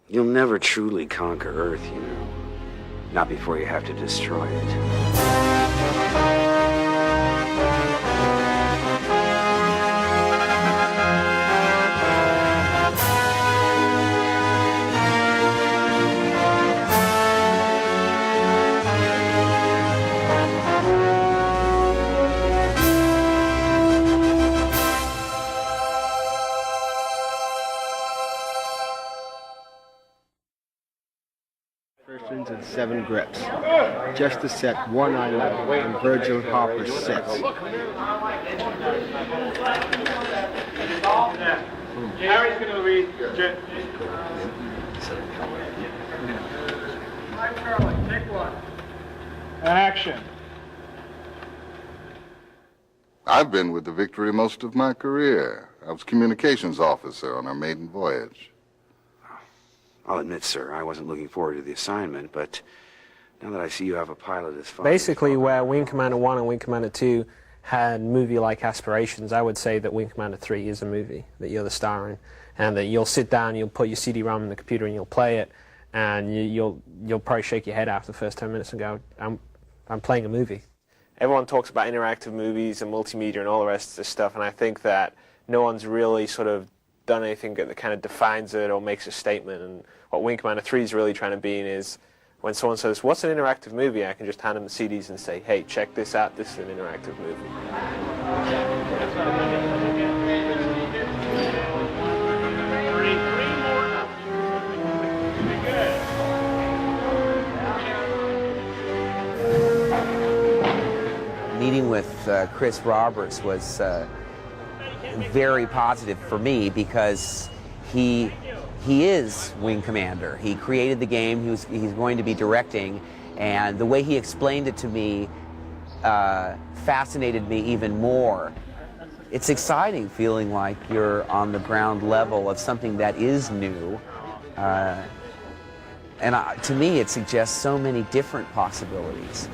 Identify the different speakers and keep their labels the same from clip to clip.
Speaker 1: You'll never truly conquer Earth, you know. Not before you have to destroy it.
Speaker 2: And 7 grips, just to set one eye level on Virgil Harper's sets.
Speaker 3: Harry's going to read. Mike Charlie, take one. Action.
Speaker 4: I've been with the Victory most of my career. I was communications officer on our maiden voyage.
Speaker 1: I'll admit, sir, I wasn't looking forward to the assignment, but now that I see you have a pilot as far
Speaker 5: Basically, where Wing Commander 1 and Wing Commander 2 had movie-like aspirations, I would say that Wing Commander 3 is a movie that you're the star in, and that you'll sit down, you'll put your CD-ROM in the computer and you'll play it, and you'll probably shake your head after the first 10 minutes and go, I'm playing a movie. Everyone talks about interactive movies and multimedia and all the rest of this stuff, and I think that no one's really sort of done anything that kind of defines it or makes a statement. And what Wing Commander 3 is really trying to be in is when someone says, what's an interactive movie? I can just hand them the CDs and say, hey, check this out, this is an interactive movie.
Speaker 6: Meeting with Chris Roberts was very positive for me because he is Wing Commander. He created the game, he's going to be directing, and the way he explained it to me fascinated me even more. It's exciting feeling like you're on the ground level of something that is new, and to me it suggests so many different possibilities.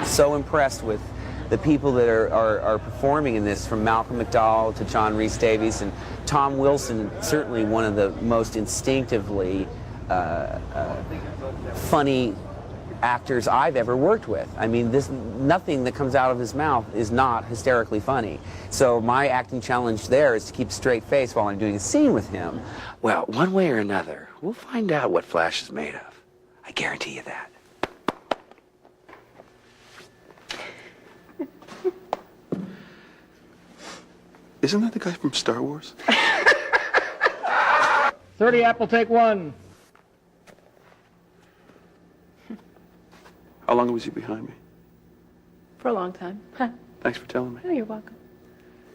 Speaker 6: So impressed with the people that are performing in this, from Malcolm McDowell to John Rhys Davies, and Tom Wilson, certainly one of the most instinctively funny actors I've ever worked with. I mean, nothing that comes out of his mouth is not hysterically funny. So my acting challenge there is to keep a straight face while I'm doing a scene with him.
Speaker 1: Well, one way or another, we'll find out what Flash is made of. I guarantee you that.
Speaker 7: Isn't that the guy from Star Wars?
Speaker 3: 30 Apple, take one.
Speaker 7: How long was he behind me?
Speaker 8: For a long time.
Speaker 7: Thanks for telling me.
Speaker 8: Oh, you're welcome.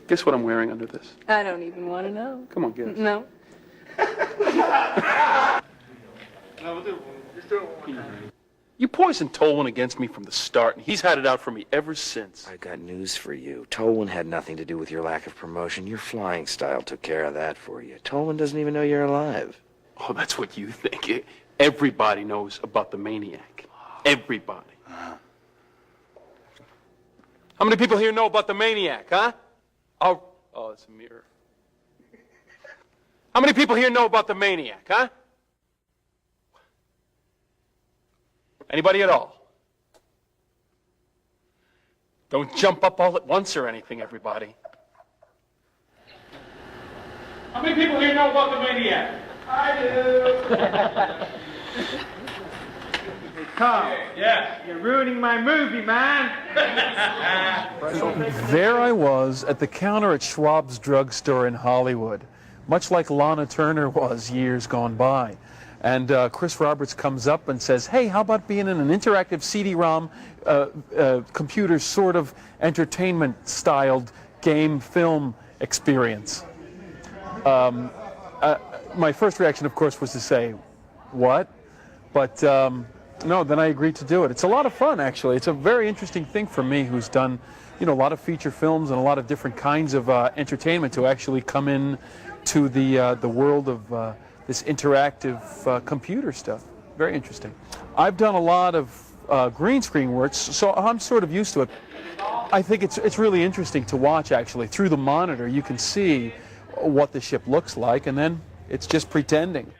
Speaker 7: Guess what I'm wearing under this?
Speaker 8: I don't even want to know.
Speaker 7: Come on, guess.
Speaker 8: No.
Speaker 7: You poisoned Tolwyn against me from the start, and he's had it out for me ever since.
Speaker 1: I got news for you. Tolwyn had nothing to do with your lack of promotion. Your flying style took care of that for you. Tolwyn doesn't even know you're alive.
Speaker 7: Oh, that's what you think. Everybody knows about the maniac. Everybody. How many people here know about the maniac, huh? Oh, it's a mirror. How many people here know about the maniac, huh? Anybody at all? Don't jump up all at once or anything, everybody. How many people here know about the maniac? I do.
Speaker 3: Come.
Speaker 7: Yeah.
Speaker 3: You're ruining my movie, man.
Speaker 9: There I was at the counter at Schwab's drugstore in Hollywood, much like Lana Turner was years gone by. And Chris Roberts comes up and says, hey, how about being in an interactive CD-ROM computer sort of entertainment-styled game film experience? My first reaction, of course, was to say, what? But no, then I agreed to do it. It's a lot of fun, actually. It's a very interesting thing for me, who's done, you know, a lot of feature films and a lot of different kinds of entertainment, to actually come in to the world of this interactive computer stuff. Very interesting. I've done a lot of green screen works, so I'm sort of used to it. I think it's really interesting to watch, actually. Through the monitor, you can see what the ship looks like, and then It's just pretending.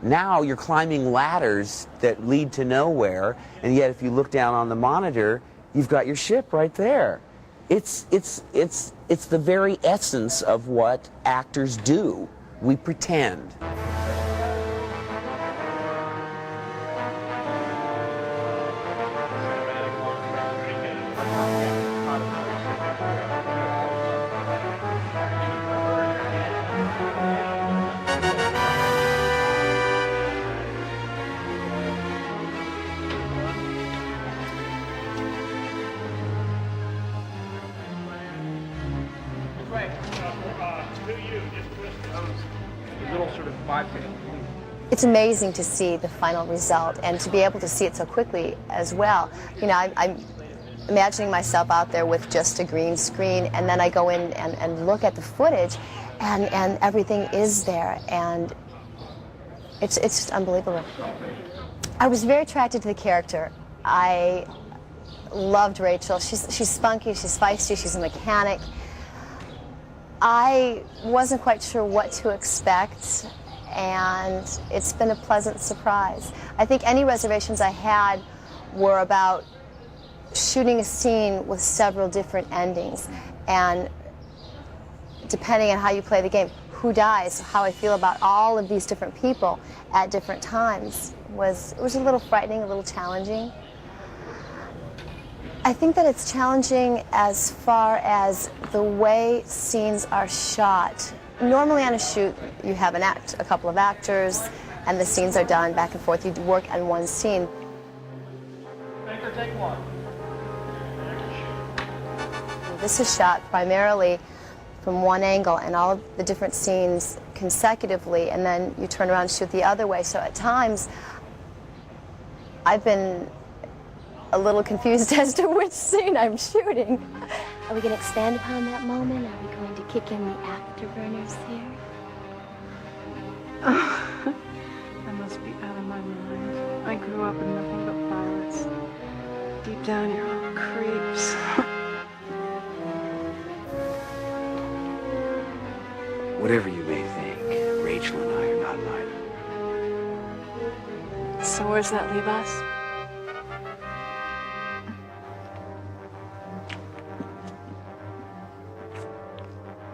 Speaker 6: Now you're climbing ladders that lead to nowhere, and yet if you look down on the monitor, you've got your ship right there. It's the very essence of what actors do. We pretend.
Speaker 10: It's amazing to see the final result and to be able to see it so quickly as well. You know, I'm imagining myself out there with just a green screen, and then I go in and look at the footage, and everything is there, and it's just unbelievable. I was very attracted to the character. I loved Rachel. She's spunky, she's feisty, she's a mechanic. I wasn't quite sure what to expect, and it's been a pleasant surprise. I think any reservations I had were about shooting a scene with several different endings, and depending on how you play the game, who dies, how I feel about all of these different people at different times it was a little frightening, a little challenging. I think that it's challenging as far as the way scenes are shot. Normally on a shoot, you have a couple of actors, and the scenes are done back and forth. You work on one scene.
Speaker 3: Take one.
Speaker 10: This is shot primarily from one angle, and all of the different scenes consecutively, and then you turn around and shoot the other way. So at times, I've been a little confused as to which scene I'm shooting.
Speaker 11: Are we going to expand upon that moment? Are we going to kick in the afterburners here?
Speaker 8: Oh, I must be out of my mind. I grew up in nothing but violence. Deep down, you're all creeps.
Speaker 1: Whatever you may think, Rachel and I are not neither.
Speaker 8: So where does that leave us?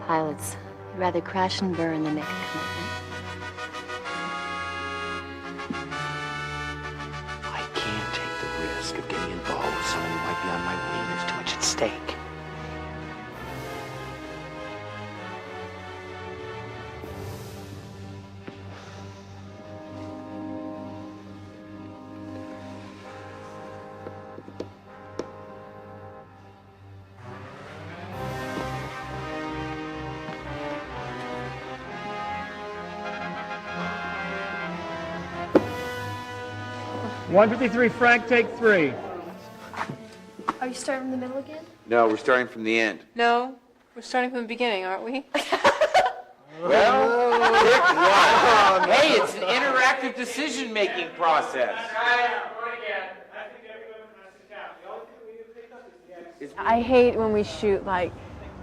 Speaker 11: Pilots, you'd rather crash and burn than make a commitment.
Speaker 1: I can't take the risk of getting involved with someone who might be on my wing. There's too much at stake.
Speaker 3: .153, Frank, take 3.
Speaker 11: Are you starting from the middle again?
Speaker 12: No, we're starting from the end.
Speaker 8: No, we're starting from the beginning, aren't we?
Speaker 12: Well, pick one. Hey, it's an interactive decision-making process.
Speaker 8: I hate when we shoot like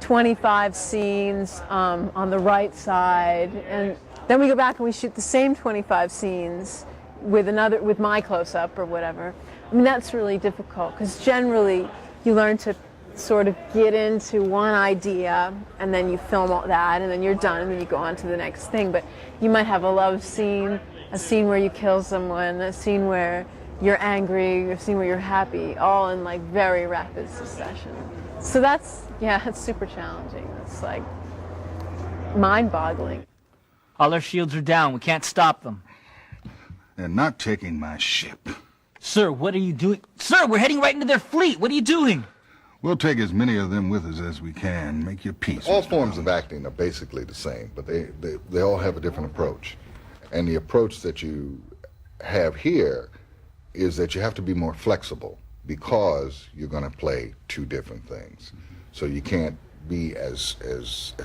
Speaker 8: 25 scenes on the right side, and then we go back and we shoot the same 25 scenes with my close-up or whatever. I mean, that's really difficult because generally you learn to sort of get into one idea and then you film all that and then you're done and then you go on to the next thing. But you might have a love scene, a scene where you kill someone, a scene where you're angry, a scene where you're happy, all in like very rapid succession. So it's super challenging. It's like mind-boggling.
Speaker 13: All our shields are down. We can't stop them.
Speaker 4: They're not taking my ship.
Speaker 13: Sir, what are you doing? Sir, we're heading right into their fleet. What are you doing?
Speaker 4: We'll take as many of them with us as we can. Make your peace. All forms of acting are basically the same, but they all have a different approach. And the approach that you have here is that you have to be more flexible because you're going to play two different things. So you can't be as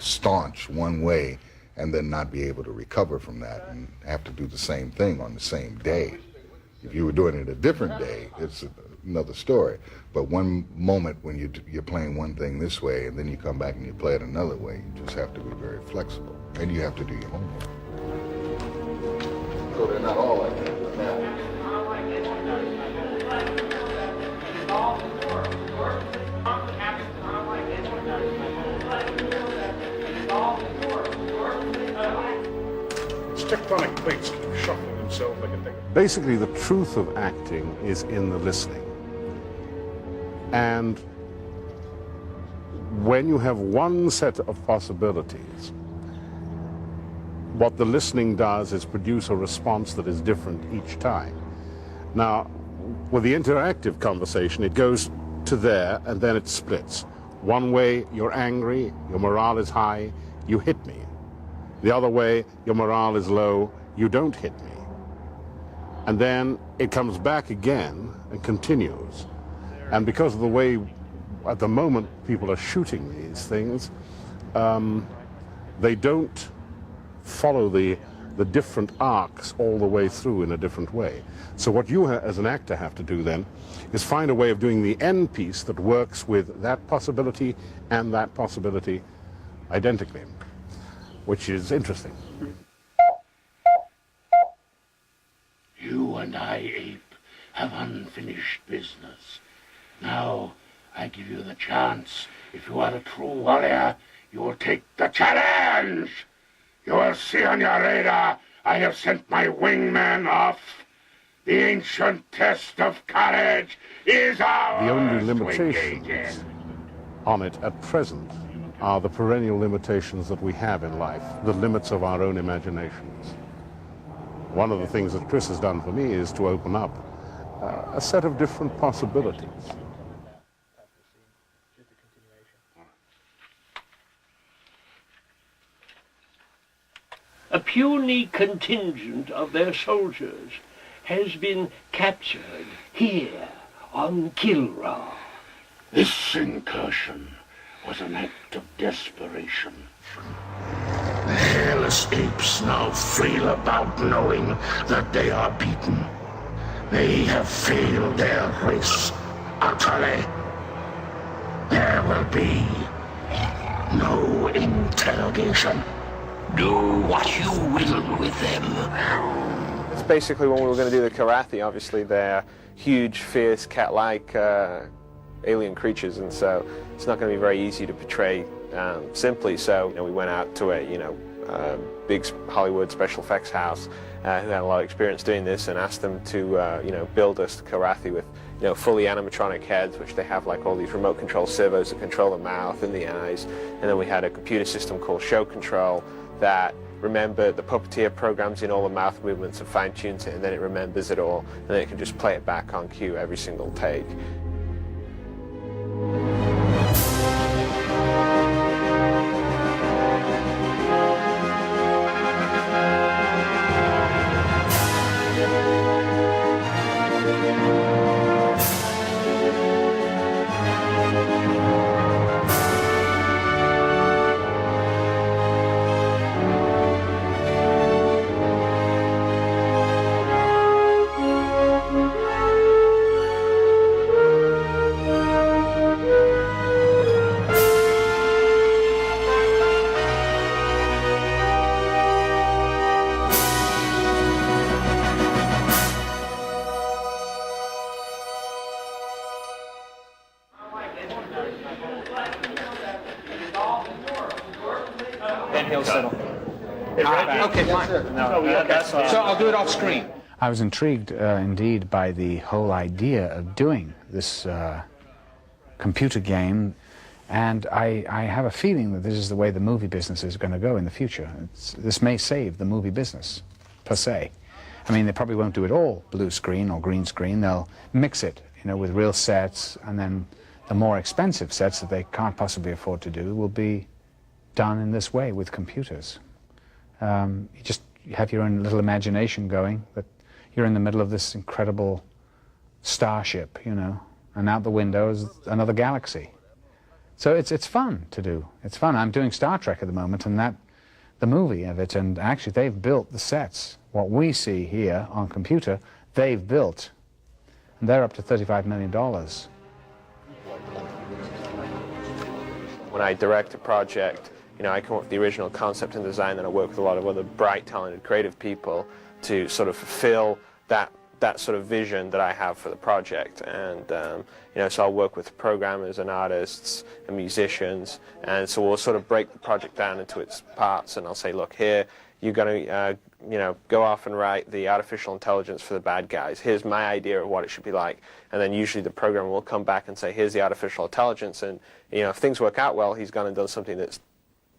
Speaker 4: staunch one way and then not be able to recover from that and have to do the same thing on the same day. If you were doing it a different day, it's another story. But one moment when you're playing one thing this way and then you come back and you play it another way, you just have to be very flexible. And you have to do your homework. So they're not all like that. Now,
Speaker 3: Tectonic plates keep shuffling themselves like a thing.
Speaker 14: Basically, the truth of acting is in the listening. And when you have one set of possibilities, what the listening does is produce a response that is different each time. Now, with the interactive conversation, it goes to there and then it splits. One way, you're angry, your morale is high, you hit me. The other way, your morale is low, you don't hit me. And then it comes back again and continues. And because of the way, at the moment, people are shooting these things, they don't follow the different arcs all the way through in a different way. So what you as an actor have to do then is find a way of doing the end piece that works with that possibility and that possibility identically, which is interesting.
Speaker 15: You and I, Ape, have unfinished business. Now, I give you the chance. If you are a true warrior, you will take the challenge. You will see on your radar, I have sent my wingman off. The ancient test of courage is ours.
Speaker 14: The only limitations on it at present are the perennial limitations that we have in life, the limits of our own imaginations. One of the things that Chris has done for me is to open up a set of different possibilities.
Speaker 16: A puny contingent of their soldiers has been captured here on Kilra.
Speaker 15: This incursion was an act of desperation. The hairless apes now feel about knowing that they are beaten. They have failed their race utterly. There will be no interrogation. Do what you will with them.
Speaker 5: It's basically when we were going to do the Karathi, obviously they're huge, fierce, cat-like alien creatures, and so it's not going to be very easy to portray simply. So we went out to a big Hollywood special effects house who had a lot of experience doing this, and asked them to build us Karathi with fully animatronic heads, which they have like all these remote control servos that control the mouth and the eyes, and then we had a computer system called Show Control that remembered the puppeteer programs in all the mouth movements and fine-tunes it, and then it remembers it all, and then it can just play it back on cue every single take.
Speaker 17: Then he'll settle.
Speaker 3: Okay, fine.
Speaker 17: So I'll do it off screen.
Speaker 18: I was intrigued indeed by the whole idea of doing this computer game, and I have a feeling that this is the way the movie business is going to go in the future. This may save the movie business, per se. I mean, they probably won't do it all blue screen or green screen. They'll mix it, with real sets, and then the more expensive sets that they can't possibly afford to do will be done in this way with computers. You just have your own little imagination going, that you're in the middle of this incredible starship, and out the window is another galaxy. So it's fun to do. It's fun. I'm doing Star Trek at the moment, and the movie of it, and actually they've built the sets. What we see here on computer, they've built, and they're up to $35 million.
Speaker 5: When I direct a project, I come up with the original concept and design, and I work with a lot of other bright, talented, creative people to sort of fulfill that sort of vision that I have for the project. And you know, so I'll work with programmers and artists and musicians, and so we'll sort of break the project down into its parts, and I'll say, look, here you're going to you know, go off and write the artificial intelligence for the bad guys. Here's my idea of what it should be like. And then usually the programmer will come back and say, here's the artificial intelligence, and you know, if things work out well, he's gone and done something that's,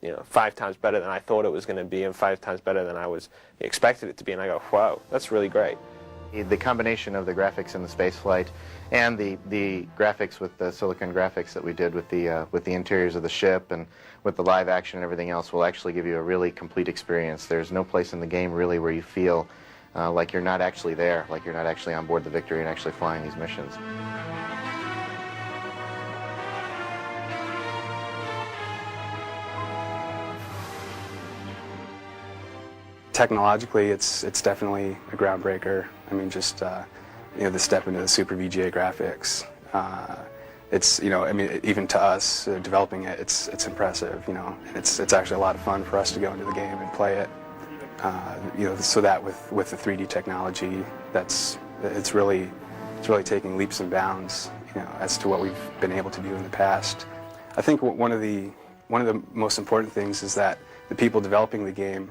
Speaker 5: you know, 5 times better than I thought it was going to be, and 5 times better than I expected it to be. And I go, wow, that's really great.
Speaker 19: The combination of the graphics in the spaceflight and the graphics with the silicon graphics that we did with the interiors of the ship and with the live action and everything else will actually give you a really complete experience. There's no place in the game really where you feel like you're not actually there, like you're not actually on board the Victory and actually flying these missions.
Speaker 20: Technologically, it's definitely a groundbreaker. I mean, just you know, the step into the Super VGA graphics. It's, you know, I mean, even to us developing it, it's impressive. You know, and it's actually a lot of fun for us to go into the game and play it. You know, so that with the 3D technology, it's really taking leaps and bounds, you know, as to what we've been able to do in the past. I think one of the most important things is that the people developing the game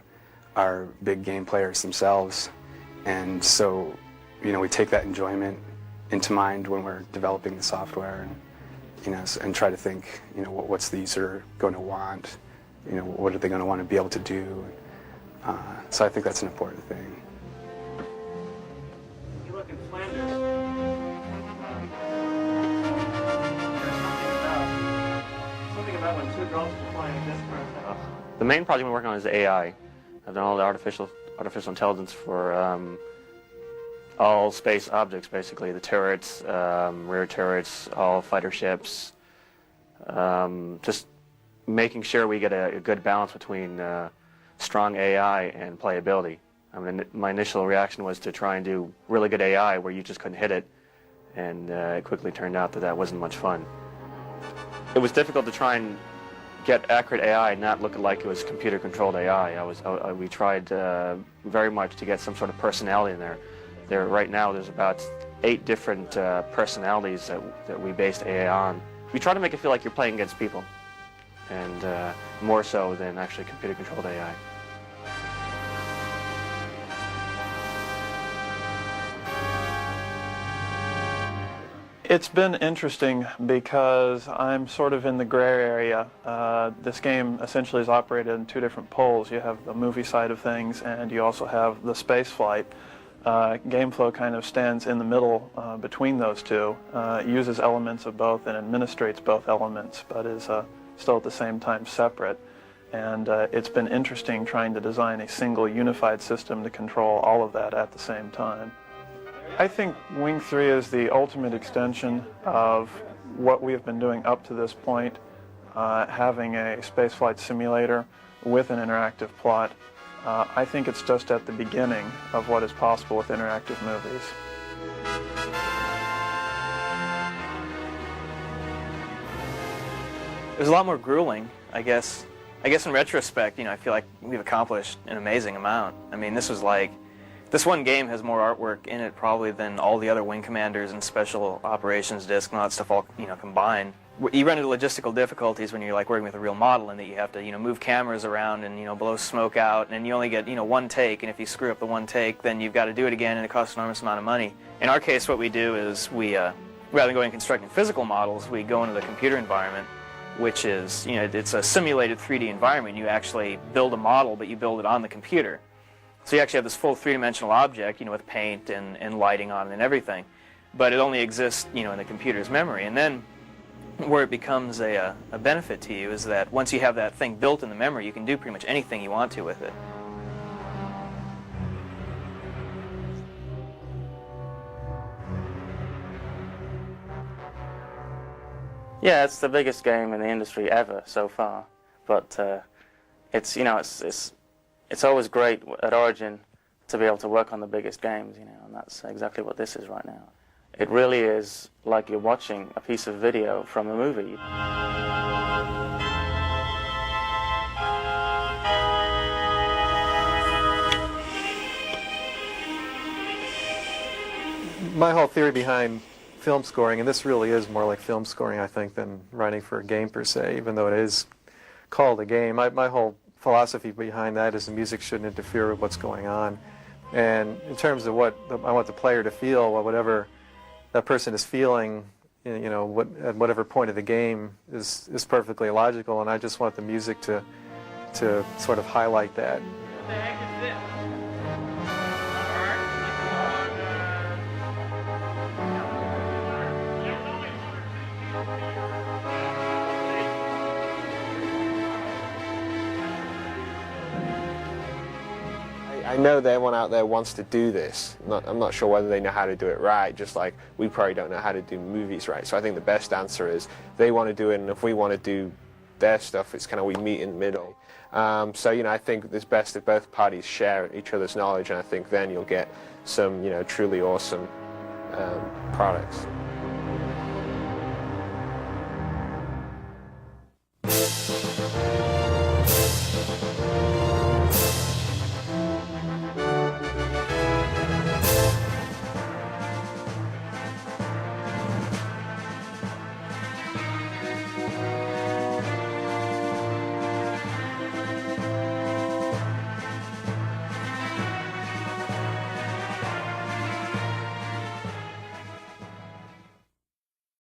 Speaker 20: are big game players themselves, and so, you know, we take that enjoyment into mind when we're developing the software, and you know, and try to think, you know, what's the user going to want, you know, what are they going to want to be able to do. So I think that's an important thing.
Speaker 3: You look in Flanders. Something about when 2 girls are flying a disc around the house.
Speaker 21: The main project we're working on is AI. I've done all the artificial intelligence for all space objects, basically, the turrets, rear turrets, all fighter ships. Just making sure we get a good balance between strong AI and playability. I mean, my initial reaction was to try and do really good AI where you just couldn't hit it, and it quickly turned out that wasn't much fun. It was difficult to try and get accurate AI and not look like it was computer-controlled AI. We tried very much to get some sort of personality in there. Right now, there's about 8 different personalities that we based AI on. We try to make it feel like you're playing against people, and more so than actually computer-controlled AI.
Speaker 9: It's been interesting because I'm sort of in the gray area. This game essentially is operated in 2 different poles. You have the movie side of things, and you also have the space flight. GameFlow kind of stands in the middle between those 2, uses elements of both and administrates both elements, but is still at the same time separate. And it's been interesting trying to design a single unified system to control all of that at the same time. I think Wing 3 is the ultimate extension of what we have been doing up to this point, having a spaceflight simulator with an interactive plot. I think it's just at the beginning of what is possible with interactive movies.
Speaker 22: It was a lot more grueling, I guess. In retrospect, you know, I feel like we've accomplished an amazing amount. I mean, this one game has more artwork in it probably than all the other Wing Commanders and Special Operations disc and all that stuff all, you know, combined. You run into logistical difficulties when you're like working with a real model, and that you have to, you know, move cameras around and, you know, blow smoke out, and you only get, you know, 1 take, and if you screw up the 1 take, then you've got to do it again, and it costs an enormous amount of money. In our case, what we do is we, rather than going and constructing physical models, we go into the computer environment, which is, you know, it's a simulated 3D environment. You actually build a model, but you build it on the computer. So you actually have this full 3-dimensional object, you know, with paint and lighting on it and everything. But it only exists, you know, in the computer's memory. And then where it becomes a benefit to you is that once you have that thing built in the memory, you can do pretty much anything you want to with it.
Speaker 21: Yeah, it's the biggest game in the industry ever so far. But it's, you know, it's always great at Origin to be able to work on the biggest games, you know, and that's exactly what this is right now. It really is like you're watching a piece of video from a movie.
Speaker 2: my whole theory behind film scoring, and this really is more like film scoring, I think, than writing for a game per se, even though it is called a game. My whole philosophy behind that is the music shouldn't interfere with what's going on. And in terms of what I want the player to feel, well, whatever that person is feeling, you know, at whatever point of the game is perfectly logical, and I just want the music to sort of highlight that.
Speaker 12: What the heck is this?
Speaker 5: I know that everyone out there wants to do this. I'm not sure whether they know how to do it right, just like we probably don't know how to do movies right. So I think the best answer is they want to do it, and if we want to do their stuff, it's kind of we meet in the middle. So, you know, I think it's best if both parties share each other's knowledge, and I think then you'll get some, you know, truly awesome products.